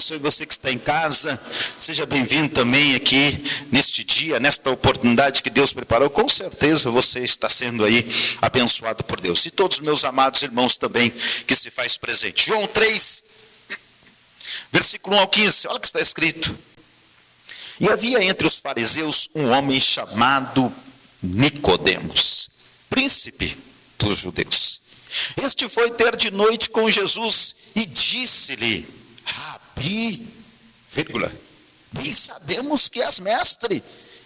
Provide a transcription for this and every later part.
abençoe você que está em casa. Seja bem-vindo também aqui neste dia, nesta oportunidade que Deus preparou. Com certeza você está sendo aí abençoado por Deus. E todos os meus amados irmãos também que se faz presente. João 3, versículo 1 ao 15, olha o que está escrito. E havia entre os fariseus um homem chamado Nicodemos, príncipe dos judeus. Este foi ter de noite com Jesus e disse-lhe: Rabi, bem sabemos que és mestre,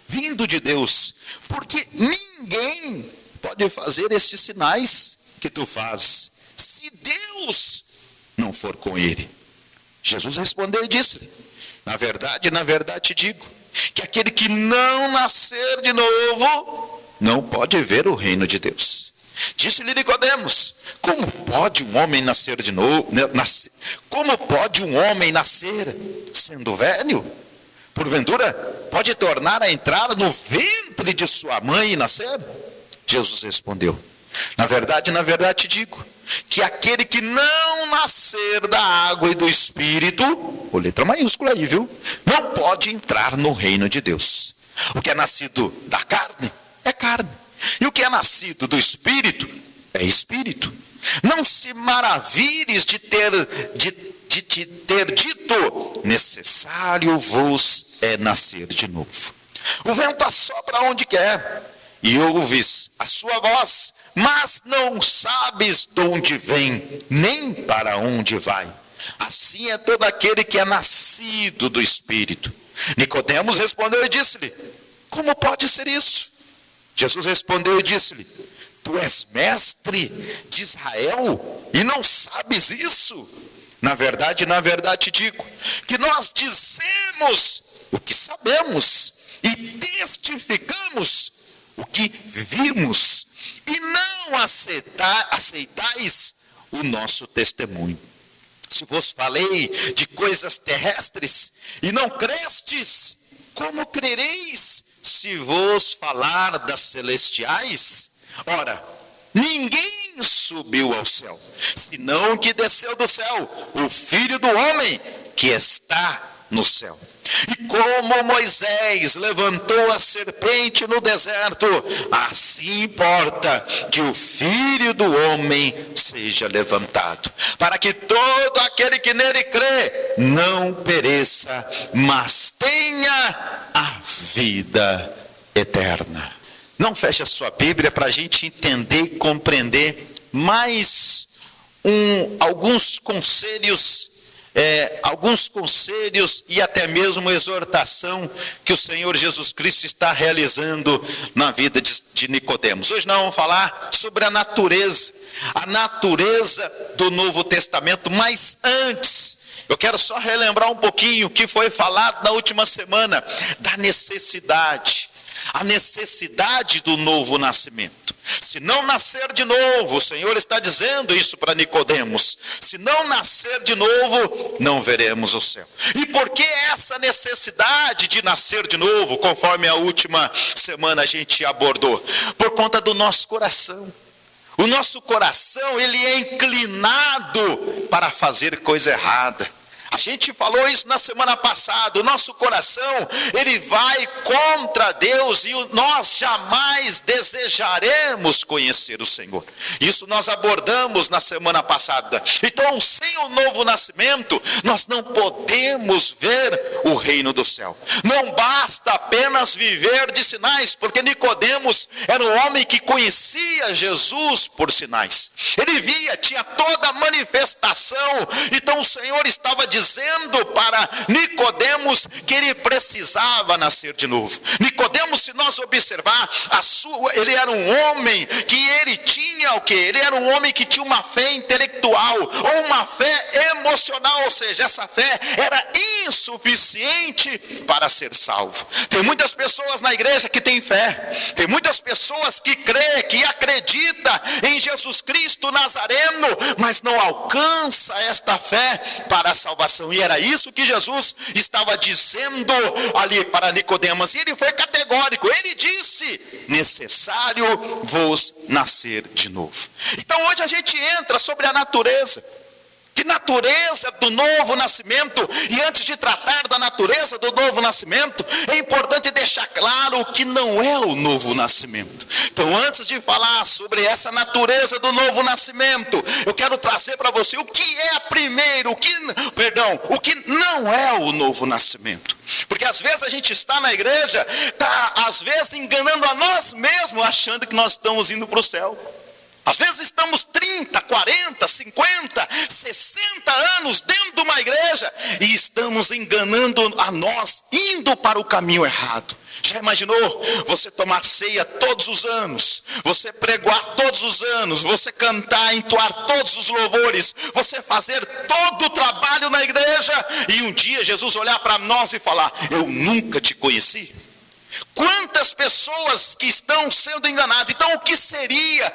vindo de Deus, porque ninguém pode fazer estes sinais que tu fazes, se Deus não for com ele. Jesus respondeu e disse-lhe: na verdade te digo, que aquele que não nascer de novo, não pode ver o reino de Deus. Disse-lhe Nicodemos: como pode um homem nascer de novo? Como pode um homem nascer sendo velho? Porventura, pode tornar a entrar no ventre de sua mãe e nascer? Jesus respondeu: na verdade te digo, que aquele que não nascer da água e do Espírito, com letra maiúscula aí, viu? Não pode entrar no reino de Deus. O que é nascido da carne, é carne. E o que é nascido do Espírito, é Espírito. Não se maravilhes de te ter dito: necessário vos é nascer de novo. O vento assopra onde quer, e ouves a sua voz, mas não sabes de onde vem, nem para onde vai. Assim é todo aquele que é nascido do Espírito. Nicodemos respondeu e disse-lhe: como pode ser isso? Jesus respondeu e disse-lhe: tu és mestre de Israel e não sabes isso? Na verdade te digo, que nós dizemos o que sabemos e testificamos o que vimos, e não aceitais o nosso testemunho. Se vos falei de coisas terrestres e não crestes, como crereis se vos falar das celestiais? Ora, ninguém subiu ao céu, senão que desceu do céu, o Filho do homem que está no céu. E como Moisés levantou a serpente no deserto, assim importa que o Filho do homem seja levantado, para que todo aquele que nele crê não pereça, mas tenha a vida eterna. Não feche a sua Bíblia para a gente entender e compreender mais alguns conselhos e até mesmo exortação que o Senhor Jesus Cristo está realizando na vida de Nicodemos. Hoje nós vamos falar sobre a natureza do Novo Testamento, mas antes eu quero só relembrar um pouquinho o que foi falado na última semana, da necessidade. A necessidade do novo nascimento. Se não nascer de novo, o Senhor está dizendo isso para Nicodemos, se não nascer de novo, não veremos o céu. E por que essa necessidade de nascer de novo, conforme a última semana a gente abordou? Por conta do nosso coração. O nosso coração, ele é inclinado para fazer coisa errada. A gente falou isso na semana passada. O nosso coração, ele vai contra Deus, e nós jamais desejaremos conhecer o Senhor. Isso nós abordamos na semana passada. Então, sem o novo nascimento, nós não podemos ver o reino do céu. Não basta apenas viver de sinais, porque Nicodemos era um homem que conhecia Jesus por sinais. Ele via, tinha toda a manifestação. Então o Senhor estava dizendo para Nicodemos que ele precisava nascer de novo. Nicodemos, se nós observar ele era um homem que ele tinha o quê? Ele era um homem que tinha uma fé intelectual ou uma fé emocional, ou seja, essa fé era insuficiente para ser salvo. Tem muitas pessoas na igreja que têm fé, tem muitas pessoas que crê, que acredita em Jesus Cristo Nazareno, mas não alcança esta fé para a salvação. E era isso que Jesus estava dizendo ali para Nicodemos. E ele foi categórico. Ele disse: necessário vos nascer de novo. Então hoje a gente entra sobre a natureza. Que natureza do novo nascimento? E antes de tratar da natureza do novo nascimento, é importante deixar claro o que não é o novo nascimento. Então, antes de falar sobre essa natureza do novo nascimento, eu quero trazer para você o que é primeiro, o que não é o novo nascimento. Porque às vezes a gente está na igreja, está às vezes enganando a nós mesmos, achando que nós estamos indo para o céu. Às vezes estamos 30, 40, 50, 60 anos dentro de uma igreja e estamos enganando a nós, indo para o caminho errado. Já imaginou você tomar ceia todos os anos, você pregar todos os anos, você cantar, entoar todos os louvores, você fazer todo o trabalho na igreja e um dia Jesus olhar para nós e falar: eu nunca te conheci? Quantas pessoas que estão sendo enganadas. Então o que seria,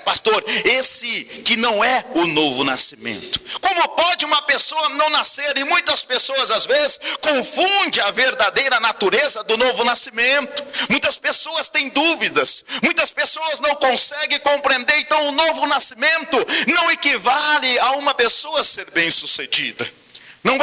pastor, esse que não é o novo nascimento? Como pode uma pessoa não nascer? E muitas pessoas às vezes confundem a verdadeira natureza do novo nascimento. Muitas pessoas têm dúvidas, muitas pessoas não conseguem compreender. Então o novo nascimento não equivale a uma pessoa ser bem-sucedida. Não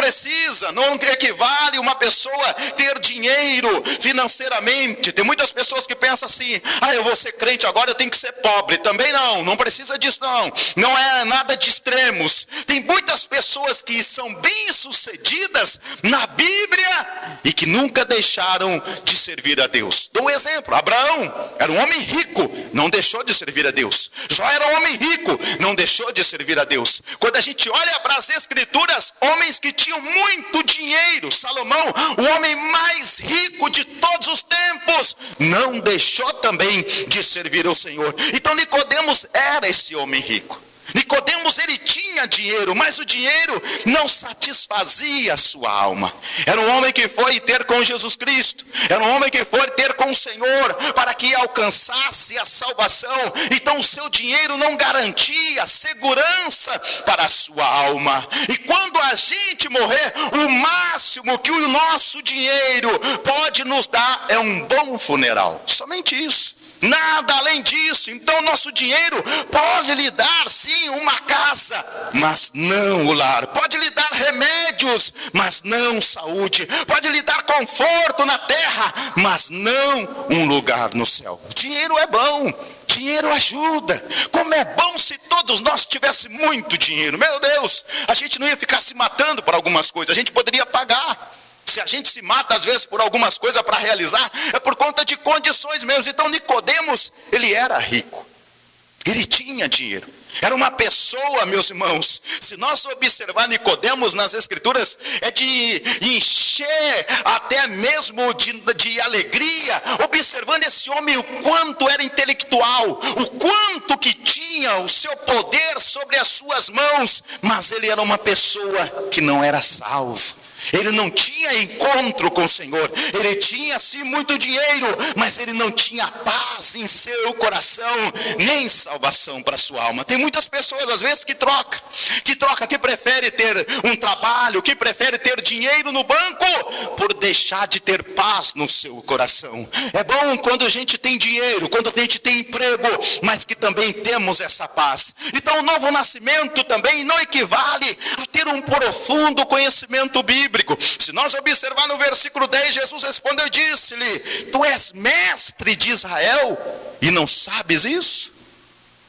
equivale uma pessoa ter dinheiro financeiramente. Tem muitas pessoas que pensam assim: eu vou ser crente agora, eu tenho que ser pobre. Também não precisa disso não. Não é nada de extremos. Tem muitas pessoas que são bem-sucedidas na Bíblia e que nunca deixaram de servir a Deus. Dou um exemplo: Abraão era um homem rico, não deixou de servir a Deus. Jó era um homem rico, não deixou de servir a Deus. Quando a gente olha para as Escrituras, homens que tinham muito dinheiro, Salomão, o homem mais rico de todos os tempos, não deixou também de servir ao Senhor. Então Nicodemos era esse homem rico. Nicodemos, ele tinha dinheiro, mas o dinheiro não satisfazia a sua alma. Era um homem que foi ter com Jesus Cristo, era um homem que foi ter com o Senhor, para que alcançasse a salvação. Então o seu dinheiro não garantia segurança para a sua alma. E quando a gente morrer, o máximo que o nosso dinheiro pode nos dar é um bom funeral. Somente isso. Nada além disso. Então nosso dinheiro pode lhe dar sim uma casa, mas não o lar. Pode lhe dar remédios, mas não saúde. Pode lhe dar conforto na terra, mas não um lugar no céu. Dinheiro é bom, dinheiro ajuda. Como é bom se todos nós tivéssemos muito dinheiro. Meu Deus, a gente não ia ficar se matando por algumas coisas, a gente poderia pagar. Se a gente se mata às vezes por algumas coisas para realizar, é por conta de condições mesmo. Então Nicodemos, ele era rico, ele tinha dinheiro, era uma pessoa, meus irmãos. Se nós observar Nicodemos nas Escrituras, é de encher até mesmo de alegria, observando esse homem, o quanto era intelectual, o quanto que tinha o seu poder sobre as suas mãos, mas ele era uma pessoa que não era salvo. Ele não tinha encontro com o Senhor. Ele tinha sim muito dinheiro, mas ele não tinha paz em seu coração, nem salvação para a sua alma. Tem muitas pessoas às vezes que prefere ter um trabalho, que prefere ter dinheiro no banco, por deixar de ter paz no seu coração. É bom quando a gente tem dinheiro, quando a gente tem emprego, mas que também temos essa paz. Então o novo nascimento também não equivale a ter um profundo conhecimento bíblico. Se nós observar no versículo 10, Jesus respondeu e disse-lhe: tu és mestre de Israel e não sabes isso?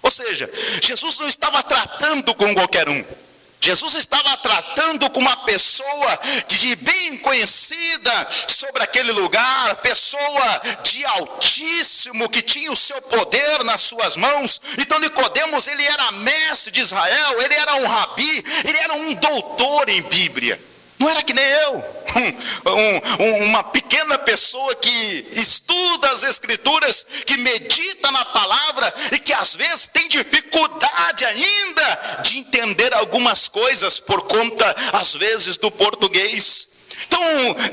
Ou seja, Jesus não estava tratando com qualquer um. Jesus estava tratando com uma pessoa de bem conhecida sobre aquele lugar, pessoa de altíssimo, que tinha o seu poder nas suas mãos. Então Nicodemos, ele era mestre de Israel, ele era um rabi, ele era um doutor em Bíblia. Não era que nem eu, uma pequena pessoa que estuda as Escrituras, que medita na palavra e que às vezes tem dificuldade ainda de entender algumas coisas por conta, às vezes, do português. Então,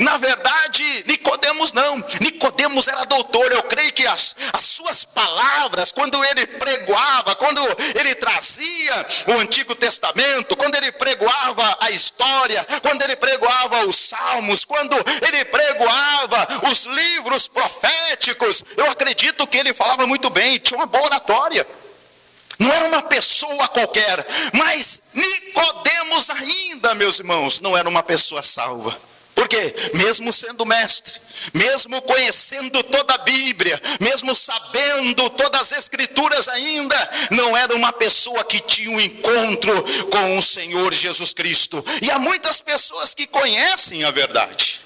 na verdade, Nicodemos não. Nicodemos era doutor. Eu creio que as suas palavras, quando ele pregoava, quando ele trazia o Antigo Testamento, quando ele pregoava a história, quando ele pregoava os salmos, quando ele pregoava os livros proféticos, eu acredito que ele falava muito bem, tinha uma boa oratória. Não era uma pessoa qualquer, mas Nicodemos ainda, meus irmãos, não era uma pessoa salva. Por quê? Mesmo sendo mestre, mesmo conhecendo toda a Bíblia, mesmo sabendo todas as Escrituras ainda, não era uma pessoa que tinha um encontro com o Senhor Jesus Cristo. E há muitas pessoas que conhecem a verdade.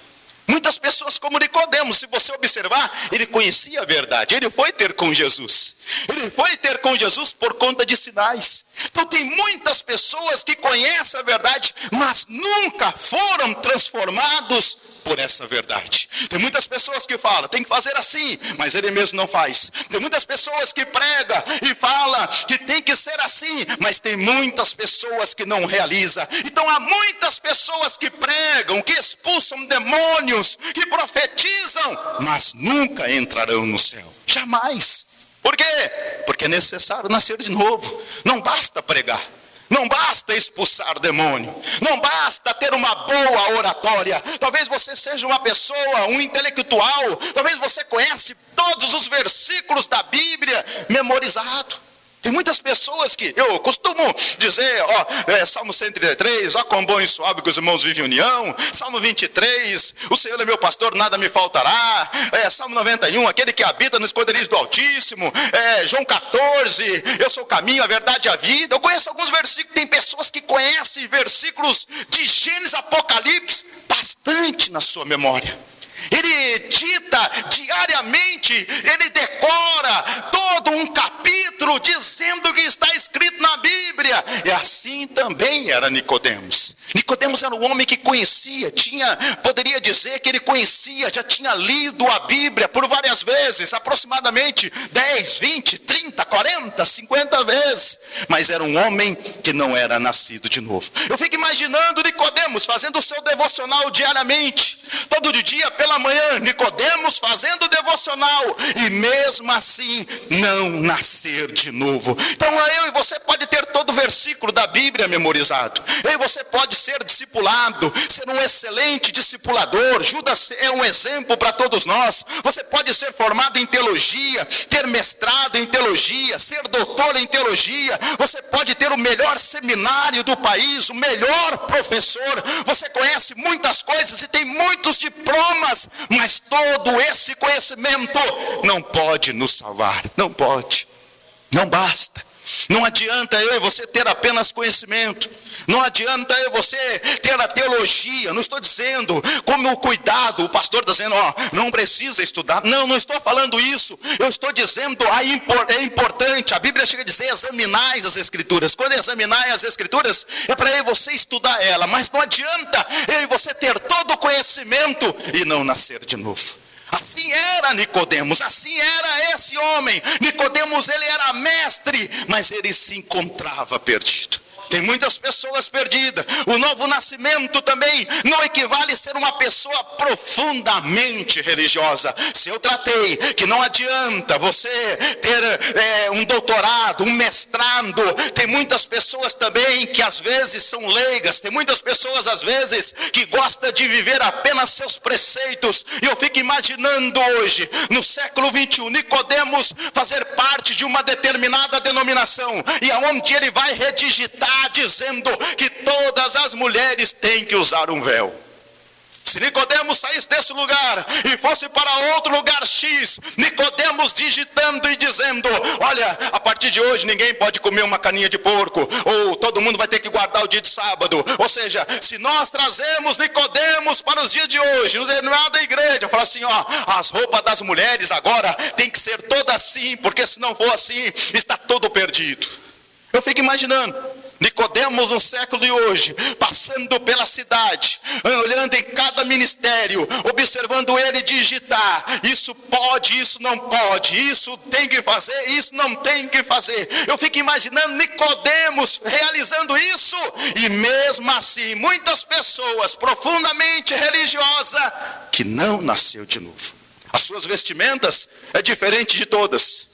Muitas pessoas como Nicodemos, se você observar, ele conhecia a verdade, ele foi ter com Jesus. Ele foi ter com Jesus por conta de sinais. Então tem muitas pessoas que conhecem a verdade, mas nunca foram transformados por essa verdade. Tem muitas pessoas que falam, tem que fazer assim, mas ele mesmo não faz. Tem muitas pessoas que pregam e falam que tem que ser assim, mas tem muitas pessoas que não realizam. Então há muitas pessoas que pregam, que expulsam demônios, que profetizam, mas nunca entrarão no céu. Jamais. Por quê? Porque é necessário nascer de novo. Não basta pregar. Não basta expulsar demônio. Não basta ter uma boa oratória. Talvez você seja uma pessoa, um intelectual. Talvez você conhece todos os versículos da Bíblia memorizado. Tem muitas pessoas que, eu costumo dizer, Salmo 133, quão bom e suave que os irmãos vivem em união. Salmo 23, o Senhor é meu pastor, nada me faltará. Salmo 91, aquele que habita no esconderijo do Altíssimo. João 14, eu sou o caminho, a verdade e a vida. Eu conheço alguns versículos, tem pessoas que conhecem versículos de Gênesis, Apocalipse, bastante na sua memória. Ele dita diariamente, ele decora todo um capítulo dizendo o que está escrito na Bíblia. E assim também era Nicodemos. Nicodemos era um homem que conhecia, poderia dizer que ele conhecia, já tinha lido a Bíblia por várias vezes, aproximadamente 10, 20, 30, 40, 50 vezes. Mas era um homem que não era nascido de novo. Eu fico imaginando Nicodemos fazendo o seu devocional diariamente, todo dia pela manhã, Nicodemos fazendo devocional, e mesmo assim não nascer de novo. Então eu e você pode ter todo o versículo da Bíblia memorizado, eu e você pode ser discipulado, ser um excelente discipulador. Judas é um exemplo para todos nós. Você pode ser formado em teologia, ter mestrado em teologia, ser doutor em teologia. Você pode ter o melhor seminário do país, o melhor professor. Você conhece muitas coisas e tem muitos diplomas, mas todo esse conhecimento não pode nos salvar. Não pode, não basta. Não adianta eu e você ter apenas conhecimento. Não adianta eu e você ter a teologia. Não estou dizendo como o cuidado, o pastor está dizendo, não precisa estudar. Não estou falando isso. Eu estou dizendo, é importante. A Bíblia chega a dizer, examinai as Escrituras. Quando examinai as Escrituras, é para eu e você estudar ela. Mas não adianta eu e você ter todo o conhecimento e não nascer de novo. Assim era Nicodemos, assim era esse homem. Nicodemos, ele era mestre, mas ele se encontrava perdido. Tem muitas pessoas perdidas. O novo nascimento também não equivale a ser uma pessoa profundamente religiosa. Se eu tratei que não adianta você ter um doutorado, um mestrado. Tem muitas pessoas também que às vezes são leigas. Tem muitas pessoas às vezes que gostam de viver apenas seus preceitos. E eu fico imaginando hoje, no século 21, Nicodemos fazer parte de uma determinada denominação, e aonde ele vai redigitar dizendo que todas as mulheres têm que usar um véu. Se Nicodemos saísse desse lugar e fosse para outro lugar X, Nicodemos digitando e dizendo, olha, a partir de hoje ninguém pode comer uma carninha de porco, ou todo mundo vai ter que guardar o dia de sábado. Ou seja, se nós trazemos Nicodemos para os dias de hoje, no determinado da igreja, fala assim, as roupas das mulheres agora tem que ser todas assim, porque se não for assim, está todo perdido. Eu fico imaginando Nicodemos no século de hoje, passando pela cidade, olhando em cada ministério, observando ele digitar, isso pode, isso não pode, isso tem que fazer, isso não tem que fazer. Eu fico imaginando Nicodemos realizando isso, e mesmo assim, muitas pessoas profundamente religiosas, que não nasceu de novo. As suas vestimentas é diferente de todas.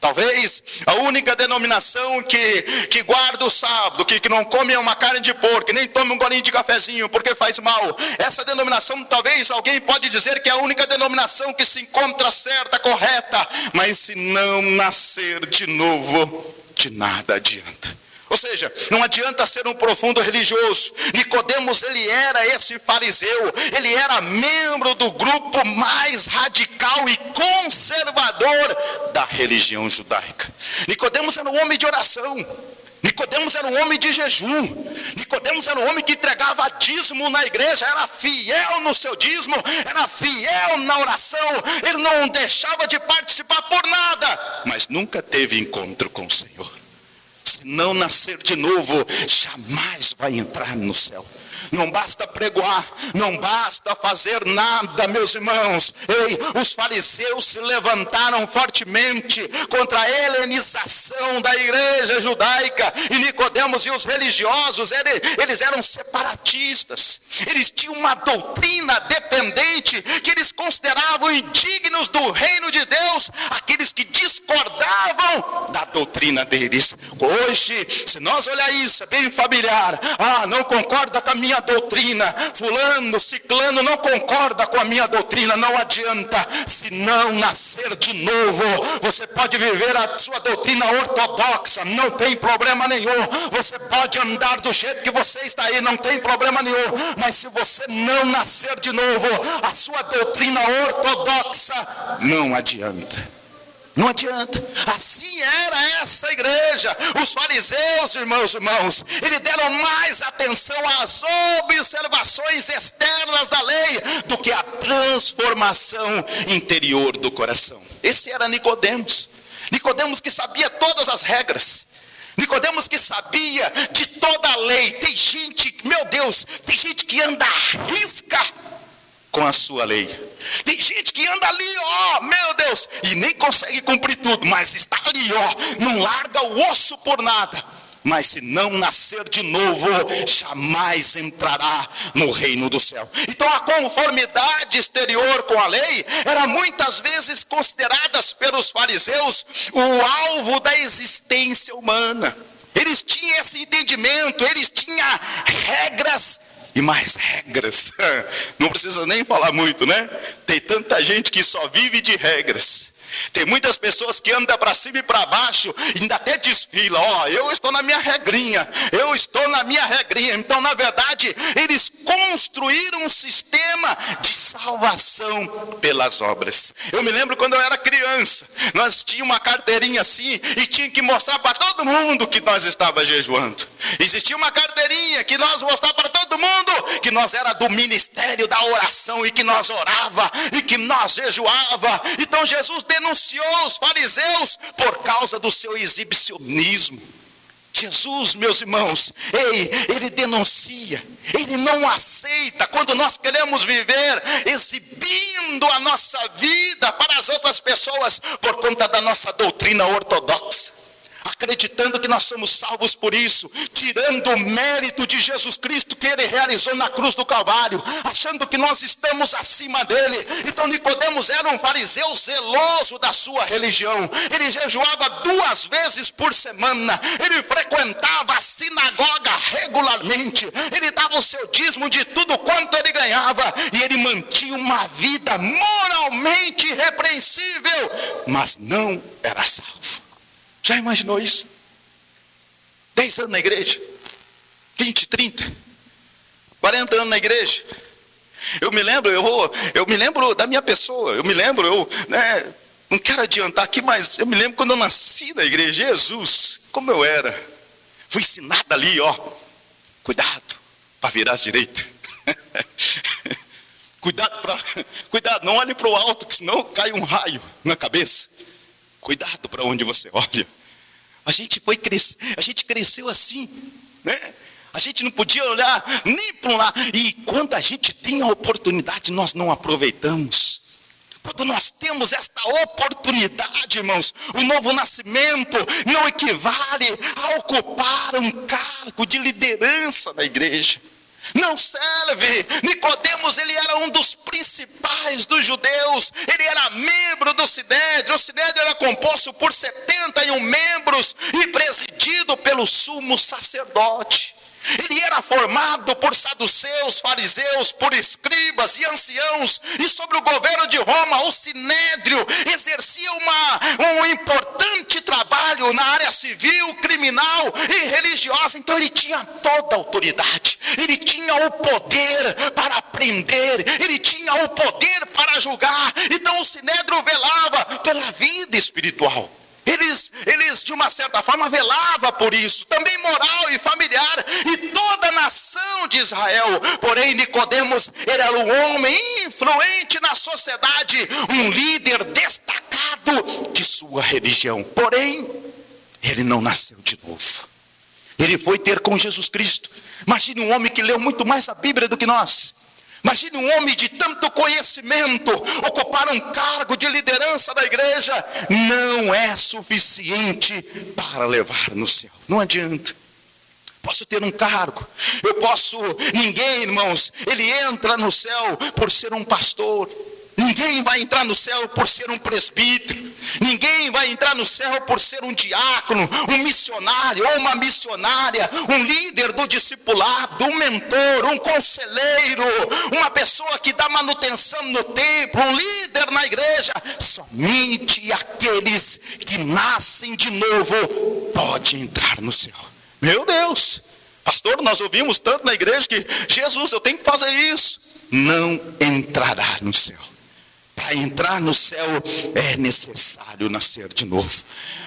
Talvez a única denominação que guarda o sábado, que não come uma carne de porco, que nem toma um golinho de cafezinho porque faz mal. Essa denominação, talvez alguém pode dizer que é a única denominação que se encontra certa, correta. mas se não nascer de novo, de nada adianta. Ou seja, não adianta ser um profundo religioso. Nicodemos, ele era esse fariseu, ele era membro do grupo mais radical e conservador da religião judaica. Nicodemos era um homem de oração. Nicodemos era um homem de jejum. Nicodemos era um homem que entregava dízimo na igreja, era fiel no seu dízimo, era fiel na oração. Ele não deixava de participar por nada, mas nunca teve encontro com o Senhor. Se não nascer de novo, jamais vai entrar no céu. Não basta pregoar, não basta fazer nada, meus irmãos. Ei, os fariseus se levantaram fortemente contra a helenização da igreja judaica. E Nicodemos e os religiosos, eles eram separatistas. Eles tinham uma doutrina dependente que eles consideravam indignos do reino de Deus, aqueles que discordavam da doutrina deles. Hoje, se nós olhar isso, é bem familiar. Não concorda com a minha doutrina, fulano, ciclano não concorda com a minha doutrina, não adianta. Se não nascer de novo, você pode viver a sua doutrina ortodoxa, não tem problema nenhum. Você pode andar do jeito que você está aí, não tem problema nenhum. Mas se você não nascer de novo, a sua doutrina ortodoxa não adianta. Não adianta. Assim era essa igreja. Os fariseus, irmãos, eles deram mais atenção às observações externas da lei do que à transformação interior do coração. Esse era Nicodemos. Nicodemos que sabia todas as regras. Nicodemos que sabia de toda a lei. Tem gente, meu Deus, tem gente que anda à risca com a sua lei. Tem gente que anda ali, meu Deus, e nem consegue cumprir tudo, mas está ali, não larga o osso por nada. Mas se não nascer de novo, jamais entrará no reino do céu. Então a conformidade exterior com a lei era muitas vezes considerada pelos fariseus o alvo da existência humana. Eles tinham esse entendimento, eles tinham regras e mais regras. Não precisa nem falar muito, né? Tem tanta gente que só vive de regras. Tem muitas pessoas que andam para cima e para baixo, e ainda até desfila, eu estou na minha regrinha, eu estou na minha regrinha. Então, na verdade, eles construíram um sistema de salvação pelas obras. Eu me lembro quando eu era criança, nós tínhamos uma carteirinha assim, e tinha que mostrar para todo mundo que nós estávamos jejuando. Existia uma carteirinha que nós mostrava para todo mundo que nós era do ministério da oração, e que nós orava, e que nós jejuava. Então Jesus denunciou os fariseus por causa do seu exibicionismo. Jesus, meus irmãos, ele denuncia, ele não aceita quando nós queremos viver exibindo a nossa vida para as outras pessoas por conta da nossa doutrina ortodoxa, acreditando que nós somos salvos por isso, tirando o mérito de Jesus Cristo que ele realizou na cruz do Calvário, achando que nós estamos acima dele. Então Nicodemos era um fariseu zeloso da sua religião. Ele jejuava 2 vezes por semana, ele frequentava a sinagoga regularmente, ele dava o seu dízimo de tudo quanto ele ganhava, e ele mantinha uma vida moralmente irrepreensível, mas não era salvo. Já imaginou isso? 10 anos na igreja, 20, 30, 40 anos na igreja. Eu me lembro da minha pessoa. Não quero adiantar aqui, mas eu me lembro quando eu nasci na igreja. Jesus, como eu era. Fui ensinado ali, cuidado para virar à direita. Cuidado, não olhe para o alto, que senão cai um raio na cabeça. Cuidado para onde você olha. A gente cresceu assim, né? A gente não podia olhar nem para um lado. E quando a gente tem a oportunidade, nós não aproveitamos. Quando nós temos esta oportunidade, irmãos, o novo nascimento não equivale a ocupar um cargo de liderança na igreja. Não serve. Nicodemos, ele era um dos principais dos judeus. Ele era membro do Sinédrio. O Sinédrio era composto por 71 membros e presidido pelo sumo sacerdote. Ele era formado por saduceus, fariseus, por escribas e anciãos, e sobre o governo de Roma, o sinédrio exercia um importante trabalho na área civil, criminal e religiosa. Então ele tinha toda a autoridade, ele tinha o poder para prender, ele tinha o poder para julgar. Então o sinédrio velava pela vida espiritual. Eles de uma certa forma velavam por isso, também moral e familiar, e toda a nação de Israel. Porém Nicodemos era um homem influente na sociedade, um líder destacado de sua religião. Porém, ele não nasceu de novo. Ele foi ter com Jesus Cristo. Imagine um homem que leu muito mais a Bíblia do que nós. Imagine um homem de tanto conhecimento ocupar um cargo de liderança da igreja. Não é suficiente para levar no céu. Não adianta. Posso ter um cargo, ninguém, irmãos, ele entra no céu por ser um pastor. Ninguém vai entrar no céu por ser um presbítero. Ninguém vai entrar no céu por ser um diácono, um missionário ou uma missionária, um líder do discipulado, um mentor, um conselheiro, uma pessoa que dá manutenção no templo, um líder na igreja. Somente aqueles que nascem de novo podem entrar no céu. Meu Deus, pastor, nós ouvimos tanto na igreja que Jesus, eu tenho que fazer isso. Não entrará no céu. Para entrar no céu é necessário nascer de novo.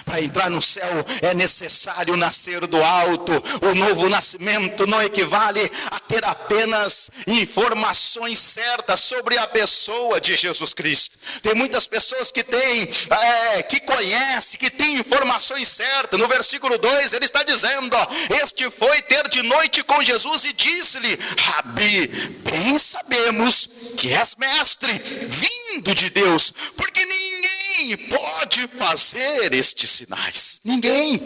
Para entrar no céu é necessário nascer do alto. O novo nascimento não equivale a ter apenas informações certas sobre a pessoa de Jesus Cristo. Tem muitas pessoas que que conhecem, que têm informações certas. No versículo 2 ele está dizendo, este foi ter de noite com Jesus e disse-lhe, Rabi, bem sabemos que és mestre, vindo de Deus, porque ninguém pode fazer estes sinais. Ninguém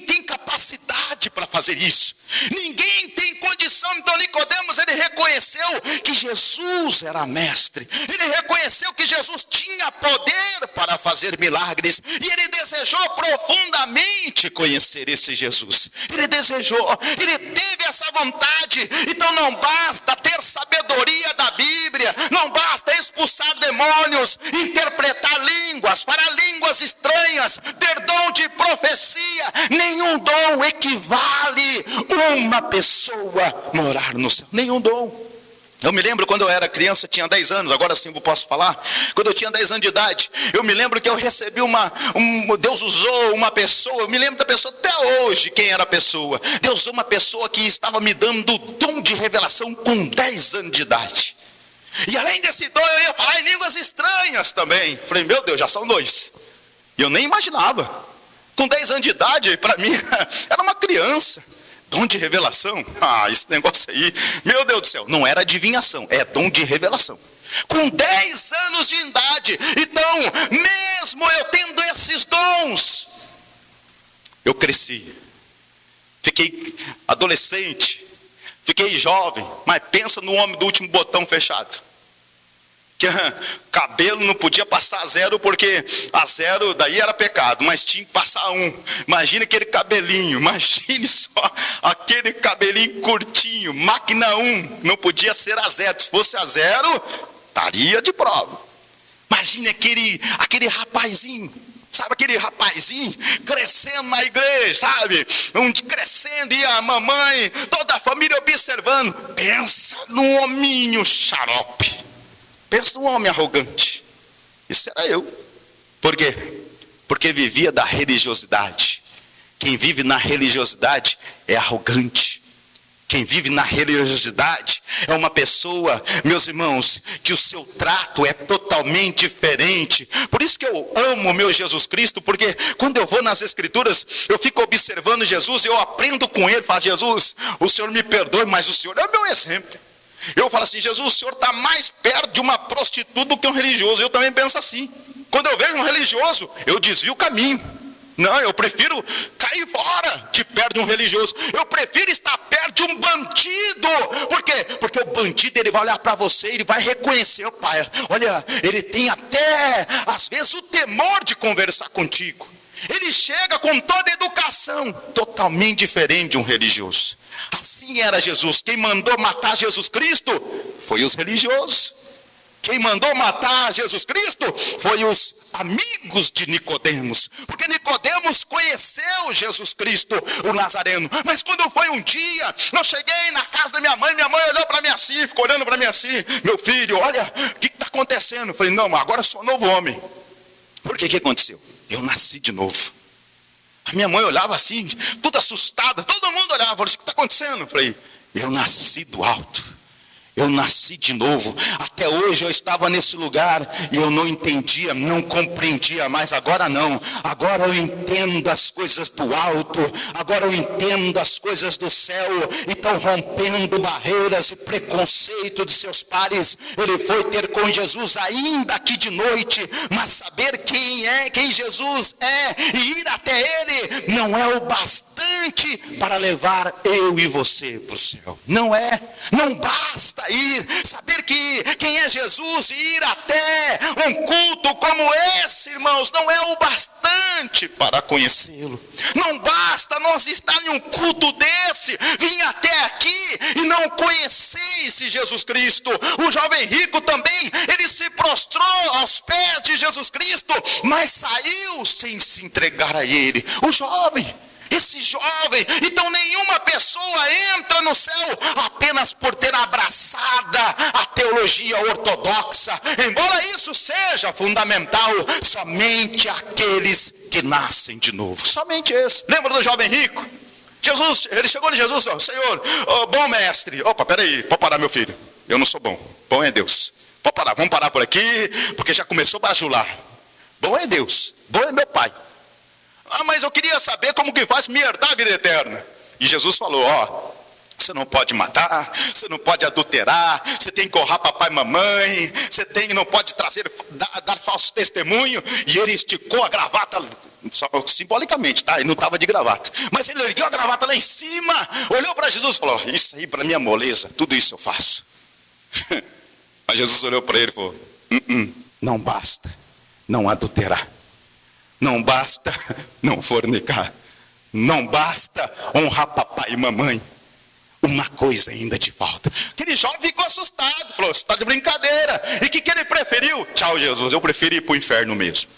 tem capacidade para fazer isso. Ninguém tem condição. Então Nicodemos, ele reconheceu que Jesus era mestre. Ele reconheceu que Jesus tinha poder para fazer milagres. E ele desejou profundamente conhecer esse Jesus. Ele desejou, ele teve essa vontade. Então não basta ter sabedoria da Bíblia, não basta expulsar demônios, interpretar línguas, para línguas estranhas, ter dom de profecia. Nenhum dom equivale uma pessoa morar no céu. Nenhum dom. Eu me lembro quando eu era criança, tinha 10 anos, agora sim eu posso falar. Quando eu tinha 10 anos de idade, eu me lembro que eu recebi Deus usou uma pessoa, eu me lembro da pessoa até hoje, quem era a pessoa. Deus usou uma pessoa que estava me dando o dom de revelação com 10 anos de idade. E além desse dom, eu ia falar em línguas estranhas também. Falei, meu Deus, já são 2. E eu nem imaginava. Com 10 anos de idade, para mim, era uma criança. Dom de revelação? Esse negócio aí, meu Deus do céu, não era adivinhação, é dom de revelação. Com 10 anos de idade, então, mesmo eu tendo esses dons, eu cresci. Fiquei adolescente, fiquei jovem, mas pensa no homem do último botão fechado. Que cabelo não podia passar 0, porque a 0 daí era pecado, mas tinha que passar 1. Imagina aquele cabelinho, imagine só aquele cabelinho curtinho, máquina 1, não podia ser a 0. Se fosse a 0, estaria de prova. Imagine aquele rapazinho, sabe aquele rapazinho crescendo na igreja, sabe? Crescendo e a mamãe, toda a família observando. Pensa num hominho xarope. Pensa num homem arrogante. Isso era eu. Por quê? Porque vivia da religiosidade. Quem vive na religiosidade é arrogante. Quem vive na religiosidade é uma pessoa, meus irmãos, que o seu trato é totalmente diferente. Por isso que eu amo o meu Jesus Cristo, porque quando eu vou nas Escrituras, eu fico observando Jesus, eu aprendo com ele, falo, Jesus, o Senhor me perdoe, mas o Senhor é o meu exemplo. Eu falo assim, Jesus, o Senhor está mais perto de uma prostituta do que um religioso. Eu também penso assim. Quando eu vejo um religioso, eu desvio o caminho. Não, eu prefiro cair fora de perto de um religioso. Eu prefiro estar perto de um bandido. Por quê? Porque o bandido, ele vai olhar para você, ele vai reconhecer, pai. Olha, ele tem até, às vezes, o temor de conversar contigo. Ele chega com toda a educação, totalmente diferente de um religioso. Assim era Jesus. Quem mandou matar Jesus Cristo foi os religiosos. Quem mandou matar Jesus Cristo foi os amigos de Nicodemos, porque Nicodemos conheceu Jesus Cristo, o Nazareno. Mas quando foi um dia, eu cheguei na casa da minha mãe olhou para mim assim, ficou olhando para mim assim: meu filho, olha, o que está acontecendo? Eu falei: não, agora eu sou um novo homem. Por que aconteceu? Eu nasci de novo. A minha mãe olhava assim, toda assustada, todo mundo olhava, falou assim: o que está acontecendo? Eu falei: eu nasci do alto. Eu nasci de novo. Até hoje eu estava nesse lugar e eu não entendia, não compreendia, mas agora não. Agora eu entendo as coisas do alto, agora eu entendo as coisas do céu. Então, rompendo barreiras e preconceito de seus pares, ele foi ter com Jesus ainda aqui de noite. Mas saber quem Jesus é e ir até ele não é o bastante para levar eu e você para o céu. Não basta ir, saber quem é Jesus e ir até um culto como esse, irmãos, não é o bastante para conhecê-lo. Não basta nós estar em um culto desse, vir até aqui e não conhecer esse Jesus Cristo. O jovem rico também, ele se prostrou aos pés de Jesus Cristo, mas saiu sem se entregar a ele. Esse jovem, então nenhuma pessoa entra no céu apenas por ter abraçado a teologia ortodoxa, embora isso seja fundamental. Somente aqueles que nascem de novo, somente esse. Lembra do jovem rico? Jesus, ele chegou de Jesus: Senhor, bom mestre. Opa, peraí, pode parar, meu filho, eu não sou bom, bom é Deus. Pode parar, vamos parar por aqui, porque já começou a bajular. Bom é Deus, bom é meu pai. Mas eu queria saber como que faz me herdar a vida eterna. E Jesus falou: você não pode matar, você não pode adulterar, você tem que honrar papai e mamãe, não pode dar falso testemunho. E ele esticou a gravata, simbolicamente, tá? Ele não estava de gravata, mas ele ergueu a gravata lá em cima, olhou para Jesus e falou: isso aí para mim é moleza, tudo isso eu faço. Mas Jesus olhou para ele e falou: não basta não adulterar, não basta não fornicar, não basta honrar papai e mamãe. Uma coisa ainda te falta. Aquele jovem ficou assustado, falou: você está de brincadeira. E o que ele preferiu? Tchau, Jesus, eu preferi ir para o inferno mesmo.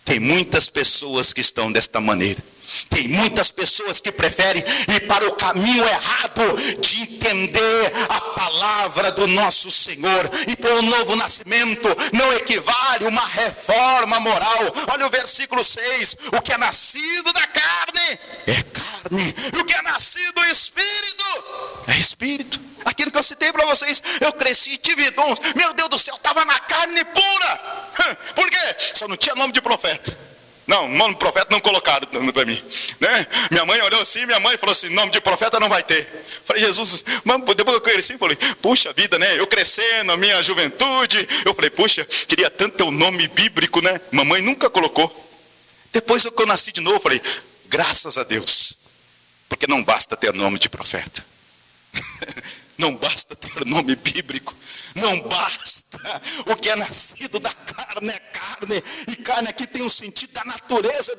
Tem muitas pessoas que estão desta maneira. Tem muitas pessoas que preferem ir para o caminho errado de entender a palavra do nosso Senhor. Então o novo nascimento não equivale a uma reforma moral. Olha o versículo 6: o que é nascido da carne é carne, e o que é nascido do Espírito é Espírito. Aquilo que eu citei para vocês, eu cresci, tive dons, meu Deus do céu, estava na carne pura. Por quê? Só não tinha nome de profeta. Não, nome de profeta não colocaram para mim, né? Minha mãe olhou assim, minha mãe falou assim: nome de profeta não vai ter. Falei: Jesus, mas depois que eu cresci, falei: puxa vida, né? Eu crescendo, a minha juventude, eu falei: puxa, queria tanto ter um nome bíblico, né? Mamãe nunca colocou. Depois que eu nasci de novo, falei: graças a Deus, porque não basta ter nome de profeta. Não basta ter nome bíblico, não basta. O que é nascido da carne é carne, e carne aqui tem o sentido da natureza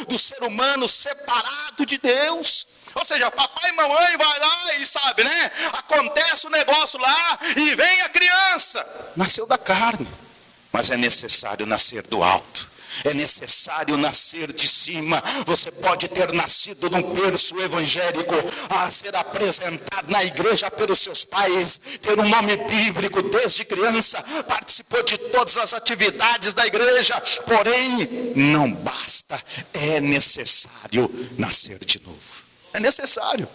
do ser humano separado de Deus. Ou seja, papai e mamãe vai lá e sabe, né? Acontece o negócio lá e vem a criança. Nasceu da carne, mas é necessário nascer do alto. É necessário nascer de cima. Você pode ter nascido num berço evangélico, a ser apresentado na igreja pelos seus pais, ter um nome bíblico desde criança, participou de todas as atividades da igreja, porém não basta, é necessário nascer de novo. É necessário.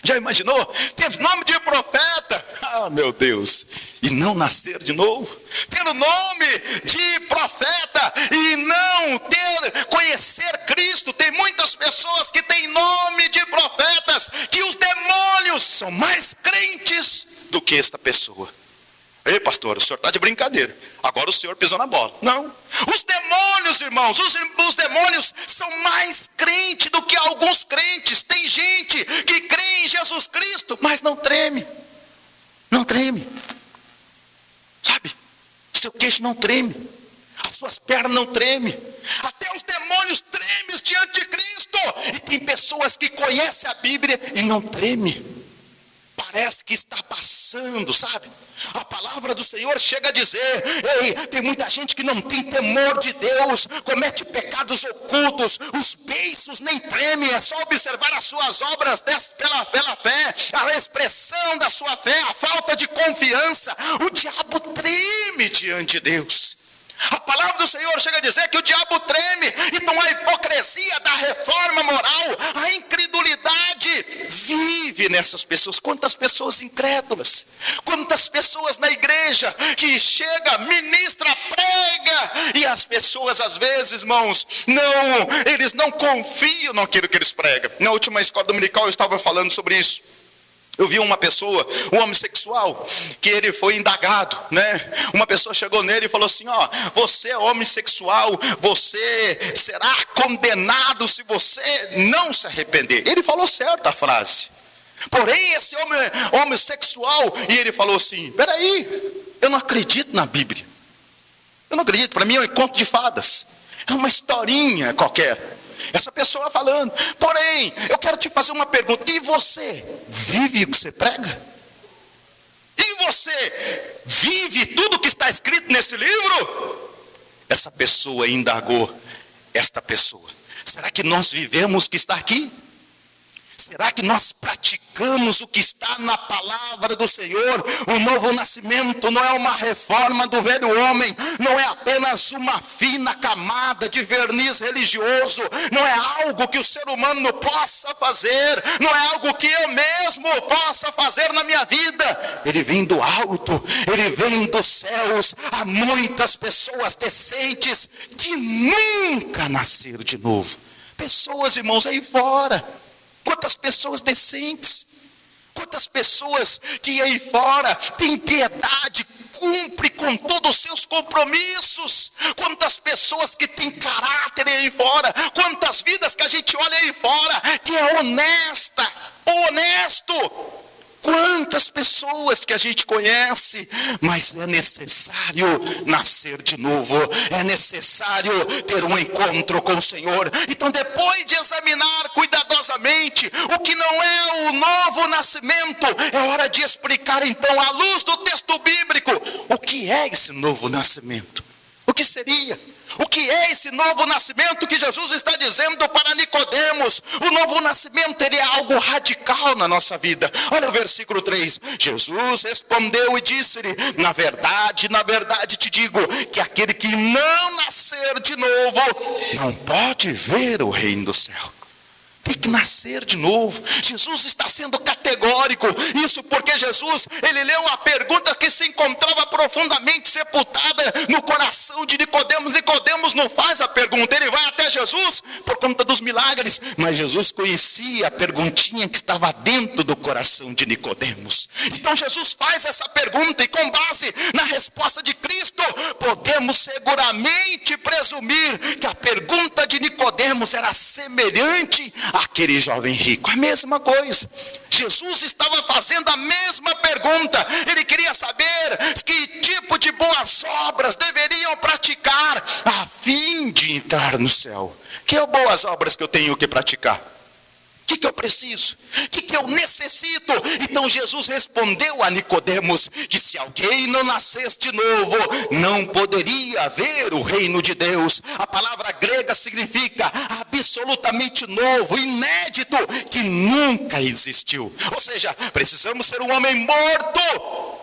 Já imaginou? Ter nome de profeta, meu Deus, e não nascer de novo? Ter o nome de profeta e não conhecer Cristo. Tem muitas pessoas que têm nome de profetas, que os demônios são mais crentes do que esta pessoa. Ei, pastor, o senhor está de brincadeira, agora o senhor pisou na bola. Não, os demônios, irmãos, os demônios são mais crentes do que alguns crentes. Tem gente que crê em Jesus Cristo, mas não treme. Não treme. Sabe, seu queixo não treme, as suas pernas não tremem. Até os demônios tremem diante de Cristo. E tem pessoas que conhecem a Bíblia e não tremem. parece que está passando, sabe? A palavra do Senhor chega a dizer: ei, tem muita gente que não tem temor de Deus, comete pecados ocultos, os beiços nem tremem, é só observar as suas obras pela fé, a expressão da sua fé, a falta de confiança. O diabo treme diante de Deus. A palavra do Senhor chega a dizer que o diabo treme. Então a hipocrisia da reforma moral, a incredulidade vive nessas pessoas. Quantas pessoas incrédulas, quantas pessoas na igreja que chega, ministra, prega, e as pessoas às vezes, irmãos, eles não confiam naquilo que eles pregam. Na última escola dominical eu estava falando sobre isso. Eu vi uma pessoa, um homossexual, que ele foi indagado, né? Uma pessoa chegou nele e falou assim: ó, você é homossexual, você será condenado se você não se arrepender. Ele falou certo a frase. Porém, esse homem homossexual, e ele falou assim: peraí, eu não acredito na Bíblia. Eu não acredito, para mim é um conto de fadas. É uma historinha qualquer. Essa pessoa falando: porém, eu quero te fazer uma pergunta. E você vive o que você prega? E você vive tudo o que está escrito nesse livro? Essa pessoa indagou esta pessoa: será que nós vivemos o que está aqui? Será que nós praticamos o que está na palavra do Senhor? O novo nascimento não é uma reforma do velho homem, não é apenas uma fina camada de verniz religioso, não é algo que o ser humano possa fazer, não é algo que eu mesmo possa fazer na minha vida. Ele vem do alto, ele vem dos céus. Há muitas pessoas decentes que nunca nasceram de novo. Pessoas, irmãos, aí fora. Quantas pessoas decentes, quantas pessoas que aí fora têm piedade, cumpre com todos os seus compromissos, quantas pessoas que têm caráter aí fora, quantas vidas que a gente olha aí fora, que é honesta, honesto. Quantas pessoas que a gente conhece, mas é necessário nascer de novo, é necessário ter um encontro com o Senhor. Então, depois de examinar cuidadosamente o que não é o novo nascimento, é hora de explicar então, à luz do texto bíblico, o que é esse novo nascimento. O que seria? O que é esse novo nascimento que Jesus está dizendo para Nicodemos? O novo nascimento, ele é algo radical na nossa vida. Olha o versículo 3. Jesus respondeu e disse-lhe: na verdade te digo, que aquele que não nascer de novo, não pode ver o reino do céu. Tem que nascer de novo. Jesus está sendo categórico. Isso porque Jesus, ele leu uma pergunta que se encontrava profundamente sepultada no coração de Nicodemos. Nicodemos não faz a pergunta, ele vai até Jesus por conta dos milagres, mas Jesus conhecia a perguntinha que estava dentro do coração de Nicodemos. Então Jesus faz essa pergunta, e com base na resposta de Cristo, podemos seguramente presumir que a pergunta de Nicodemos era semelhante àquele jovem rico. A mesma coisa. Jesus estava fazendo a mesma pergunta. Ele queria saber que tipo de boas obras deveriam praticar a fim de entrar no céu. Que boas obras que eu tenho que praticar? O que eu preciso? O que eu necessito? Então Jesus respondeu a Nicodemos que se alguém não nascesse de novo, não poderia ver o reino de Deus. A palavra grega significa absolutamente novo, inédito, que nunca existiu. Ou seja, precisamos ser um homem morto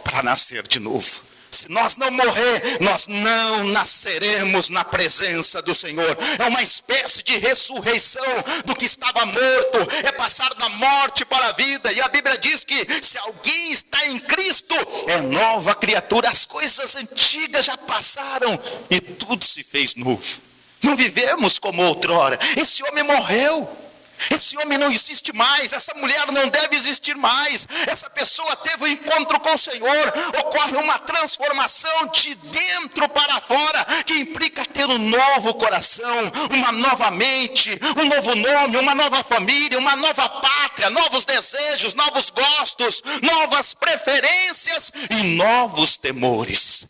para nascer de novo. Se nós não morrer, nós não nasceremos na presença do Senhor. É uma espécie de ressurreição do que estava morto. É passar da morte para a vida. E a Bíblia diz que se alguém está em Cristo, é nova criatura. As coisas antigas já passaram e tudo se fez novo. Não vivemos como outrora. Esse homem morreu. Esse homem não existe mais, essa mulher não deve existir mais. Essa pessoa teve um encontro com o Senhor. Ocorre uma transformação de dentro para fora, que implica ter um novo coração, uma nova mente, um novo nome, uma nova família, uma nova pátria, novos desejos, novos gostos, novas preferências e novos temores.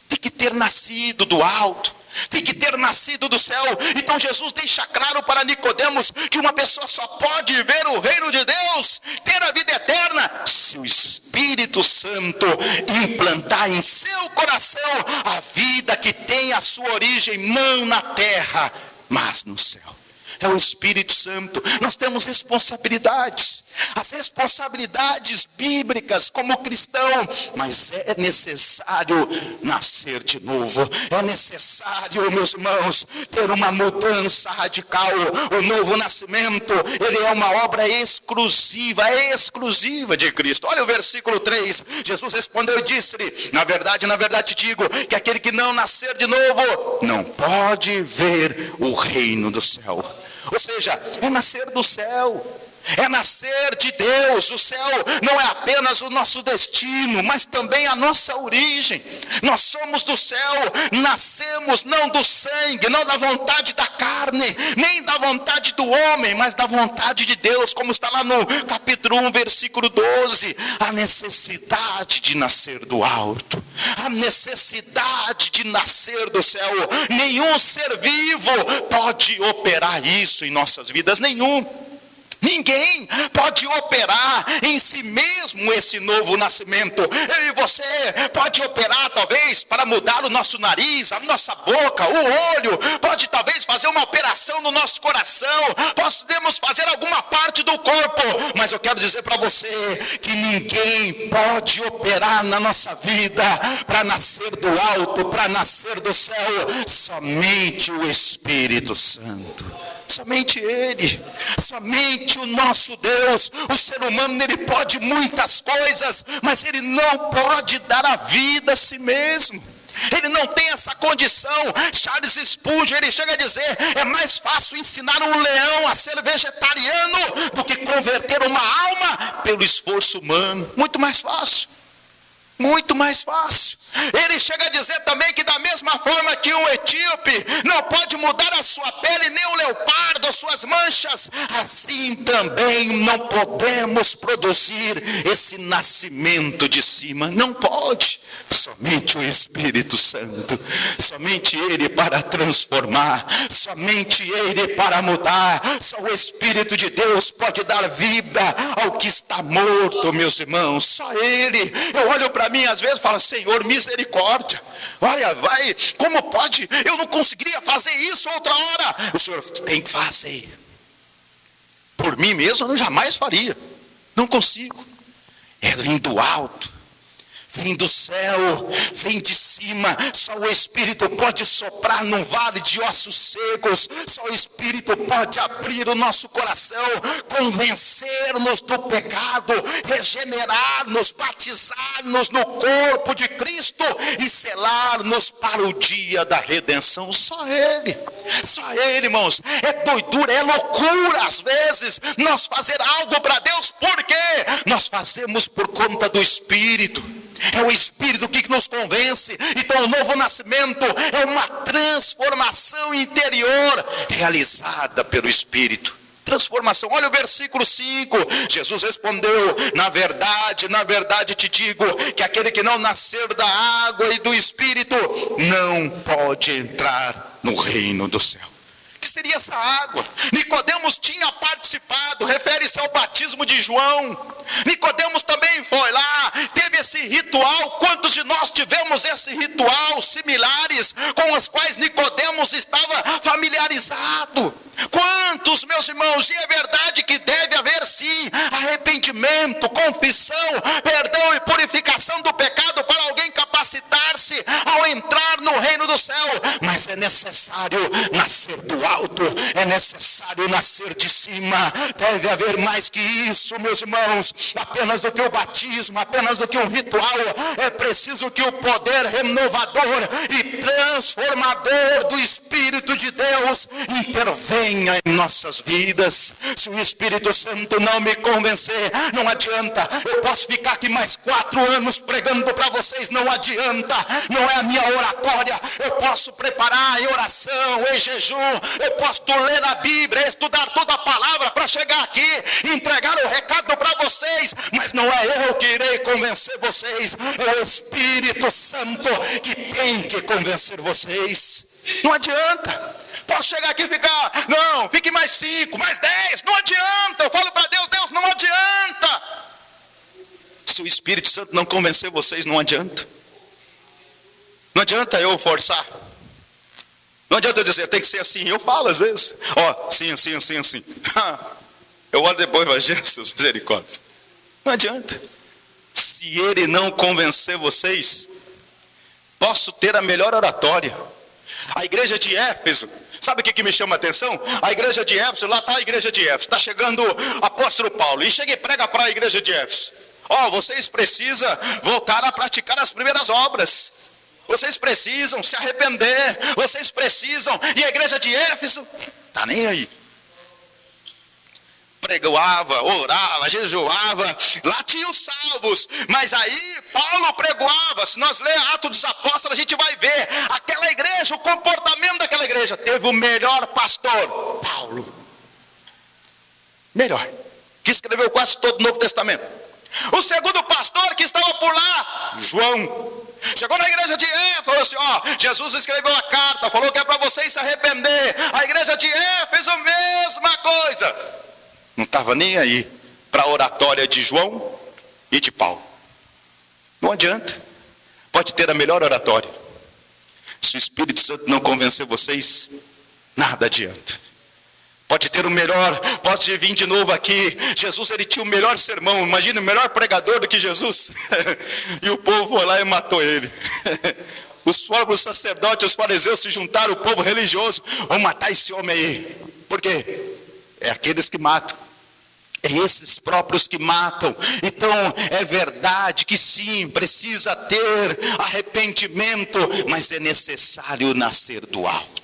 Tem que ter nascido do alto, tem que ter nascido do céu. Então Jesus deixa claro para Nicodemos que uma pessoa só pode ver o reino de Deus, ter a vida eterna, se se o Espírito Santo implantar em seu coração a vida que tem a sua origem não na terra, mas no céu. É o Espírito Santo. Nós temos responsabilidades, as responsabilidades bíblicas como cristão, mas é necessário nascer de novo. É necessário, meus irmãos, ter uma mudança radical. O novo nascimento, ele é uma obra exclusiva de Cristo. Olha o versículo 3, Jesus respondeu e disse-lhe: na verdade digo, que aquele que não nascer de novo, não pode ver o reino do céu. Ou seja, é nascer do céu, é nascer de Deus. O céu não é apenas o nosso destino, mas também a nossa origem. Nós somos do céu, nascemos não do sangue, não da vontade da carne, nem da vontade do homem, mas da vontade de Deus, como está lá no capítulo 1, versículo 12. A necessidade de nascer do alto, a necessidade de nascer do céu. Nenhum ser vivo pode operar isso em nossas vidas, Ninguém pode operar em si mesmo esse novo nascimento. Eu e você pode operar talvez para mudar o nosso nariz, a nossa boca, o olho, pode talvez fazer uma operação no nosso coração, podemos fazer alguma parte do corpo, mas eu quero dizer para você que ninguém pode operar na nossa vida para nascer do alto, para nascer do céu, somente o Espírito Santo. Somente Ele, somente o nosso Deus. O ser humano, ele pode muitas coisas, mas ele não pode dar a vida a si mesmo. Ele não tem essa condição. Charles Spurgeon, ele chega a dizer: é mais fácil ensinar um leão a ser vegetariano do que converter uma alma pelo esforço humano. Muito mais fácil. Muito mais fácil. Ele chega a dizer também que da mesma forma que um etíope não pode mudar a sua pele, nem o leopardo as suas manchas, assim também não podemos produzir esse nascimento de cima. Não pode. Somente o Espírito Santo, somente Ele para transformar, somente Ele para mudar. Só o Espírito de Deus pode dar vida ao que está morto, meus irmãos. Só Ele. Eu olho para mim às vezes e falo: Senhor, misericórdia. Olha, vai, como pode? Eu não conseguiria fazer isso outra hora. O Senhor tem que fazer. Por mim mesmo eu jamais faria. Não consigo. É vindo do alto, vem do céu, vem de cima. Só o Espírito pode soprar num vale de ossos secos. Só o Espírito pode abrir o nosso coração, convencer-nos do pecado, regenerar-nos, batizar-nos no corpo de Cristo e selar-nos para o dia da redenção. Só Ele, irmãos. É doidura, é loucura às vezes nós fazer algo para Deus, porque nós fazemos por conta do Espírito. É o Espírito que nos convence. Então o novo nascimento é uma transformação interior realizada pelo Espírito. Transformação. Olha o versículo 5. Jesus respondeu: na verdade te digo, que aquele que não nascer da água e do Espírito não pode entrar no reino do céu. O que seria essa água? Nicodemos tinha participado, refere-se ao batismo de João. Nicodemos também foi lá, teve esse ritual. Quantos de nós tivemos esse ritual similares com os quais Nicodemos estava familiarizado? Quantos, meus irmãos? E é verdade que deve haver sim arrependimento, confissão, perdão e purificação do pecado para alguém capacitar-se ao entrar no reino do céu. Mas é necessário nascer do alto, é necessário nascer de cima. Deve haver mais que isso, meus irmãos. Apenas do que o batismo, apenas do que um ritual. É preciso que o poder renovador e transformador do Espírito de Deus intervenha em nossas vidas. Se o Espírito Santo não me convencer, não adianta. Eu posso ficar aqui mais 4 anos pregando para vocês, não adianta. Não é a minha oratória. Eu posso preparar em oração, em jejum, eu posso ler a Bíblia, estudar toda a palavra para chegar aqui e entregar o recado para vocês, mas não é eu que irei convencer vocês, é o Espírito Santo que tem que convencer vocês. Não adianta. Posso chegar aqui e ficar: não, fique mais 5, mais 10, não adianta. Eu falo para Deus: Deus, não adianta. Santo não convencer vocês, não adianta. Não adianta eu forçar. Não adianta eu dizer, tem que ser assim. Eu falo às vezes, sim. Eu olho depois, mas Jesus, misericórdia. Não adianta. Se ele não convencer vocês, posso ter a melhor oratória. A igreja de Éfeso, sabe o que me chama a atenção? A igreja de Éfeso, lá está a igreja de Éfeso. Está chegando o apóstolo Paulo e chega e prega para a igreja de Éfeso. Vocês precisam voltar a praticar as primeiras obras. Vocês precisam se arrepender. Vocês precisam. E a igreja de Éfeso está nem aí. Pregoava, orava, jejuava, lá tinha os salvos, mas aí Paulo pregoava. Se nós ler Atos dos Apóstolos, a gente vai ver aquela igreja, o comportamento daquela igreja. Teve o melhor pastor, Paulo, melhor, que escreveu quase todo o Novo Testamento. O segundo pastor que estava por lá, João, chegou na igreja de Éfeso, falou assim, Jesus escreveu a carta, falou que é para vocês se arrepender. A igreja de Éfeso, mesma coisa. Não estava nem aí para a oratória de João e de Paulo. Não adianta. Pode ter a melhor oratória. Se o Espírito Santo não convencer vocês, nada adianta. Pode ter o melhor, pode vir de novo aqui. Jesus, ele tinha o melhor sermão. Imagina, o melhor pregador do que Jesus. E o povo foi lá e matou ele. Os próprios sacerdotes, os fariseus se juntaram, o povo religioso. Vão matar esse homem aí. Por quê? É aqueles que matam. É esses próprios que matam. Então é verdade que sim, precisa ter arrependimento, mas é necessário nascer do alto.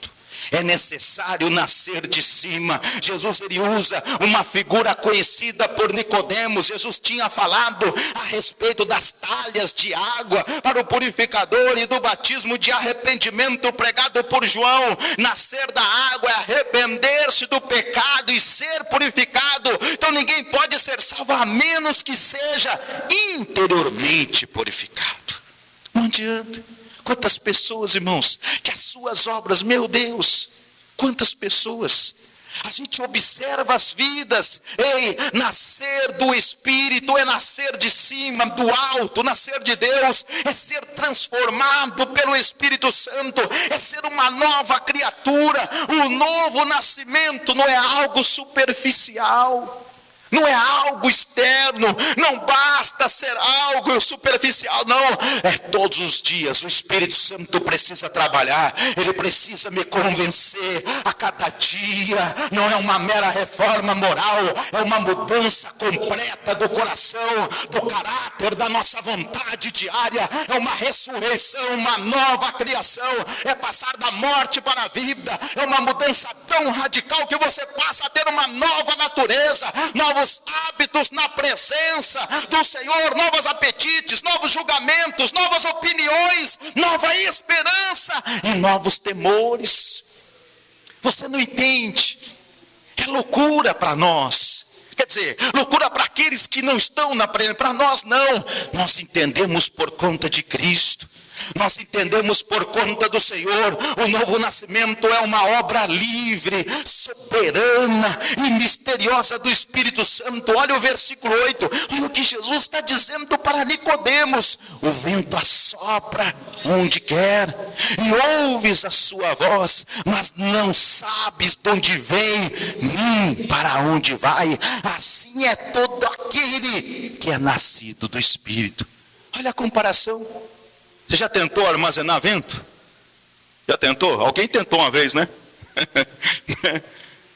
É necessário nascer de cima. Jesus, ele usa uma figura conhecida por Nicodemos. Jesus tinha falado a respeito das talhas de água para o purificador e do batismo de arrependimento pregado por João. Nascer da água é arrepender-se do pecado e ser purificado. Então ninguém pode ser salvo a menos que seja interiormente purificado. Não adianta. Quantas pessoas, irmãos, que as suas obras, meu Deus, quantas pessoas, a gente observa as vidas. Nascer do Espírito é nascer de cima, do alto. Nascer de Deus é ser transformado pelo Espírito Santo, é ser uma nova criatura. O novo nascimento não é algo superficial, não é algo externo, não basta ser algo superficial, não. É todos os dias, o Espírito Santo precisa trabalhar, ele precisa me convencer a cada dia. Não é uma mera reforma moral, é uma mudança completa do coração, do caráter, da nossa vontade diária. É uma ressurreição, uma nova criação, é passar da morte para a vida. É uma mudança tão radical que você passa a ter uma nova natureza, novos hábitos na presença do Senhor, novos apetites, novos julgamentos, novas opiniões, nova esperança e novos temores. Você não entende, é loucura para nós. Quer dizer, loucura para aqueles que não estão na presença, para nós não. Nós entendemos por conta de Cristo. Nós entendemos por conta do Senhor. O novo nascimento é uma obra livre, soberana e misteriosa do Espírito Santo. Olha o versículo 8, olha o que Jesus está dizendo para Nicodemos: o vento assopra onde quer, e ouves a sua voz, mas não sabes de onde vem, nem para onde vai. Assim é todo aquele que é nascido do Espírito. Olha a comparação. Você já tentou armazenar vento? Já tentou? Alguém tentou uma vez, né?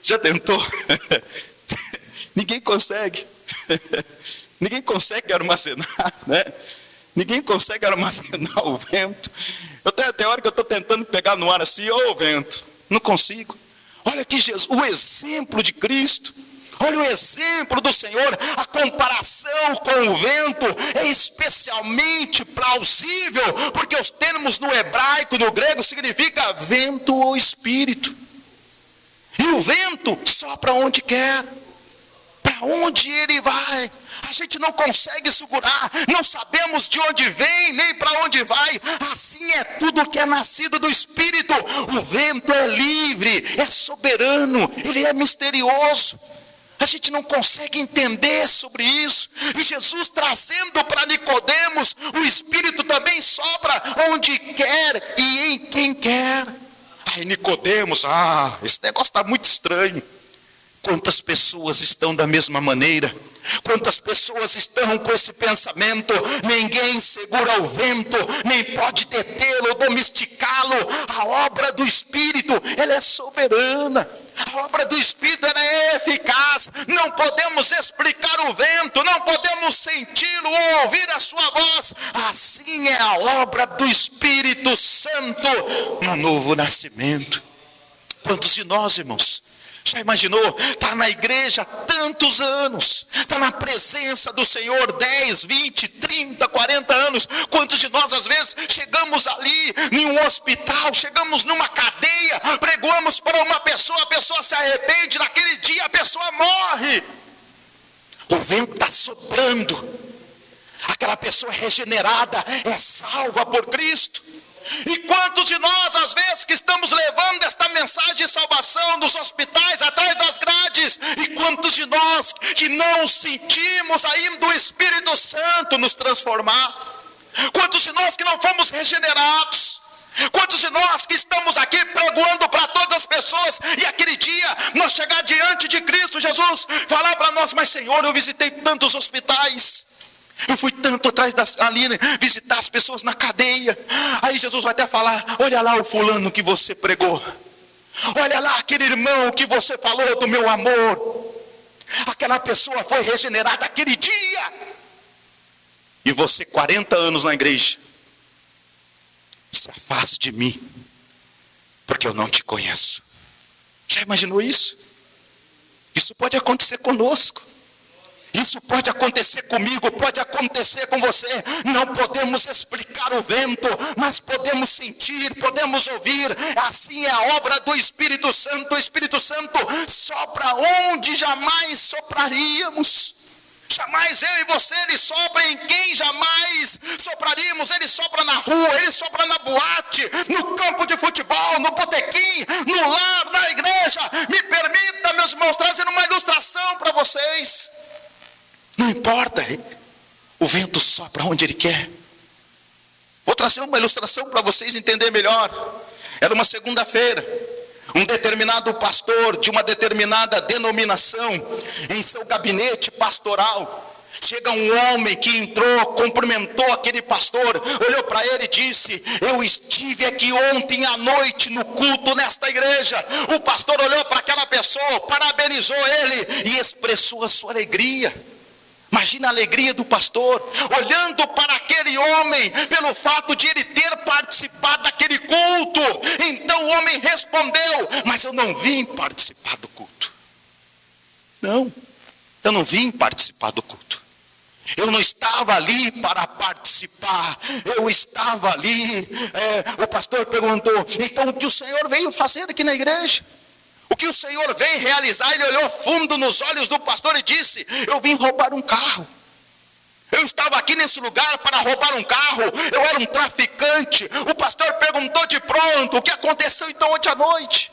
Já tentou? Ninguém consegue. Ninguém consegue armazenar, né? Ninguém consegue armazenar o vento. Eu tenho até hora que eu estou tentando pegar no ar assim, o vento. Não consigo. Olha aqui Jesus, o exemplo de Cristo. Olha o exemplo do Senhor. A comparação com o vento é especialmente plausível, porque os termos no hebraico, no grego, significa vento ou espírito. E o vento sopra onde quer, para onde ele vai. A gente não consegue segurar, não sabemos de onde vem, nem para onde vai. Assim é tudo que é nascido do Espírito. O vento é livre, é soberano, ele é misterioso. A gente não consegue entender sobre isso. E Jesus trazendo para Nicodemos, o Espírito também sopra onde quer e em quem quer. Aí Nicodemos, esse negócio está muito estranho. Quantas pessoas estão da mesma maneira? Quantas pessoas estão com esse pensamento? Ninguém segura o vento, nem pode detê-lo, domesticá-lo. A obra do Espírito, ela é soberana. A obra do Espírito, ela é eficaz. Não podemos explicar o vento, não podemos senti-lo ou ouvir a sua voz. Assim é a obra do Espírito Santo no novo nascimento. Quantos de nós, irmãos, já imaginou, está na igreja há tantos anos, está na presença do Senhor 10, 20, 30, 40 anos. Quantos de nós às vezes chegamos ali em um hospital, chegamos numa cadeia, pregamos para uma pessoa, a pessoa se arrepende, naquele dia a pessoa morre. O vento está soprando, aquela pessoa é regenerada, é salva por Cristo. E quantos de nós, às vezes, que estamos levando esta mensagem de salvação nos hospitais, atrás das grades, e quantos de nós que não sentimos ainda o Espírito Santo nos transformar? Quantos de nós que não fomos regenerados? Quantos de nós que estamos aqui pregando para todas as pessoas, e aquele dia nós chegar diante de Cristo Jesus, falar para nós: mas Senhor, eu visitei tantos hospitais, eu fui tanto atrás ali, visitar as pessoas na cadeia. Aí Jesus vai até falar: olha lá o fulano que você pregou, olha lá aquele irmão que você falou do meu amor, aquela pessoa foi regenerada aquele dia. E você 40 anos na igreja, se afaste de mim, porque eu não te conheço. Já imaginou isso? Isso pode acontecer conosco. Isso pode acontecer comigo, pode acontecer com você. Não podemos explicar o vento, mas podemos sentir, podemos ouvir. Assim é a obra do Espírito Santo. O Espírito Santo sopra onde jamais sopraríamos. Jamais eu e você, ele sopra em quem jamais sopraríamos. Ele sopra na rua, ele sopra na boate, no campo de futebol, no botequim, no lar, na igreja. Me permita, meus irmãos, trazer uma ilustração para vocês. Não importa, o vento sopra onde ele quer. Vou trazer uma ilustração para vocês entenderem melhor. Era uma segunda-feira, um determinado pastor de uma determinada denominação, em seu gabinete pastoral, chega um homem que entrou, cumprimentou aquele pastor, olhou para ele e disse: eu estive aqui ontem à noite no culto nesta igreja. O pastor olhou para aquela pessoa, parabenizou ele e expressou a sua alegria. Imagina a alegria do pastor, olhando para aquele homem, pelo fato de ele ter participado daquele culto. Então o homem respondeu: mas eu não vim participar do culto. Não, eu não vim participar do culto. Eu não estava ali para participar, eu estava ali. O pastor perguntou: então o que o senhor veio fazer aqui na igreja? O que o Senhor veio realizar? Ele olhou fundo nos olhos do pastor e disse: eu vim roubar um carro. Eu estava aqui nesse lugar para roubar um carro. Eu era um traficante. O pastor perguntou de pronto: o que aconteceu então ontem à noite?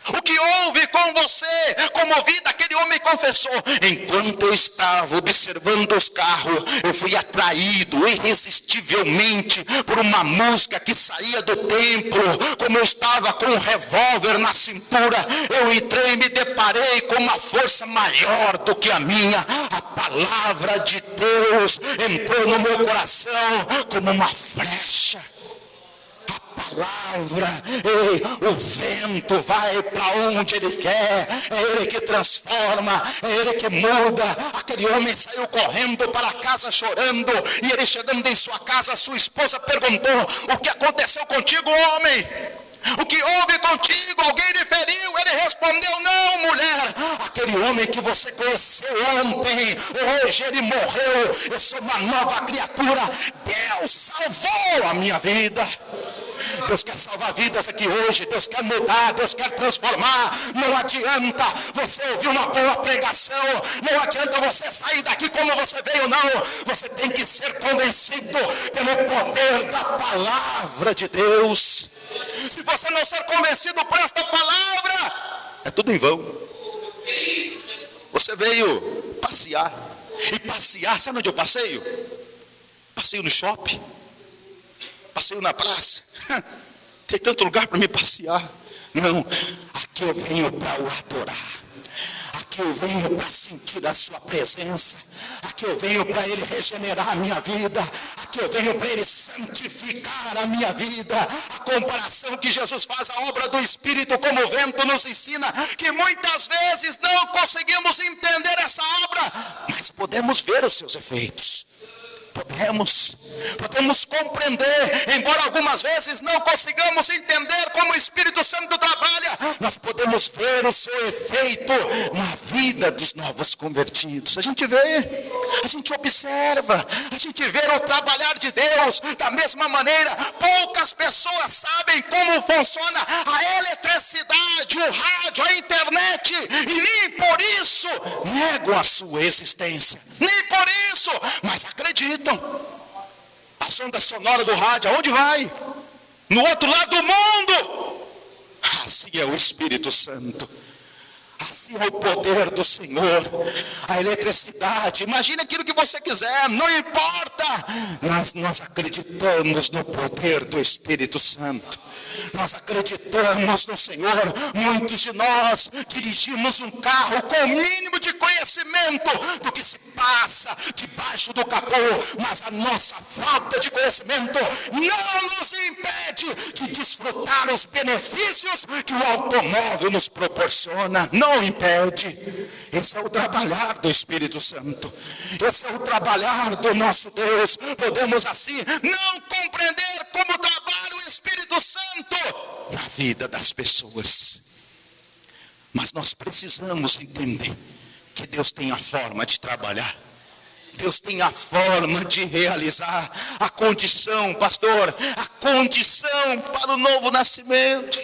O que houve com você? Comovido, aquele homem confessou: enquanto eu estava observando os carros, eu fui atraído irresistivelmente por uma música que saía do templo. Como eu estava com um revólver na cintura, eu entrei e me deparei com uma força maior do que a minha. A palavra de Deus entrou no meu coração como uma flecha. Palavra, o vento vai para onde ele quer, é ele que transforma, é ele que muda. Aquele homem saiu correndo para casa chorando, e ele chegando em sua casa, sua esposa perguntou: o que aconteceu contigo, homem? O que houve contigo? Alguém lhe feriu? Ele respondeu: não, mulher, aquele homem que você conheceu ontem, hoje ele morreu, eu sou uma nova criatura. Deus salvou a minha vida. Deus quer salvar vidas aqui hoje. Deus quer mudar, Deus quer transformar. Não adianta você ouvir uma boa pregação, não adianta você sair daqui como você veio, não. Você tem que ser convencido pelo poder da palavra de Deus. Se você não ser convencido por esta palavra, é tudo em vão. Você veio passear. E passear, sabe onde eu passeio? Passeio no shopping. Passeio na praça. Tem tanto lugar para me passear. Não, aqui eu venho para o adorar. Aqui eu venho para sentir a sua presença. Aqui eu venho para Ele regenerar a minha vida. Aqui eu venho para Ele santificar a minha vida. A comparação que Jesus faz à obra do Espírito como o vento nos ensina que muitas vezes não conseguimos entender essa obra, mas podemos ver os seus efeitos. Podemos compreender, embora algumas vezes não consigamos entender como o Espírito Santo trabalha, nós podemos ver o seu efeito na vida dos novos convertidos. A gente vê, a gente observa, a gente vê o trabalhar de Deus. Da mesma maneira, poucas pessoas sabem como funciona a eletricidade, o rádio, a internet, e nem por isso negam a sua existência, nem por isso, mas acreditam. A sonda sonora do rádio, aonde vai? No outro lado do mundo. Assim é o Espírito Santo. Assim é o poder do Senhor. A eletricidade, imagine aquilo que você quiser, não importa. Nós acreditamos no poder do Espírito Santo. Nós acreditamos no Senhor. Muitos de nós dirigimos um carro com o mínimo de conhecimento do que se passa debaixo do capô, mas a nossa falta de conhecimento não nos impede de desfrutar os benefícios que o automóvel nos proporciona. Não impede. Esse é o trabalhar do Espírito Santo. Esse é o trabalhar do nosso Deus. Podemos assim não compreender como trabalha o Espírito Santo na vida das pessoas, mas nós precisamos entender que Deus tem a forma de trabalhar. Deus tem a forma de realizar a condição, pastor, a condição para o novo nascimento.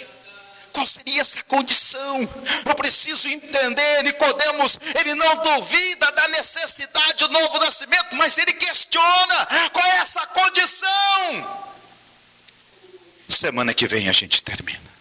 Qual seria essa condição? Eu preciso entender. Nicodemos, ele não duvida da necessidade do novo nascimento, mas ele questiona qual é essa condição. Semana que vem a gente termina.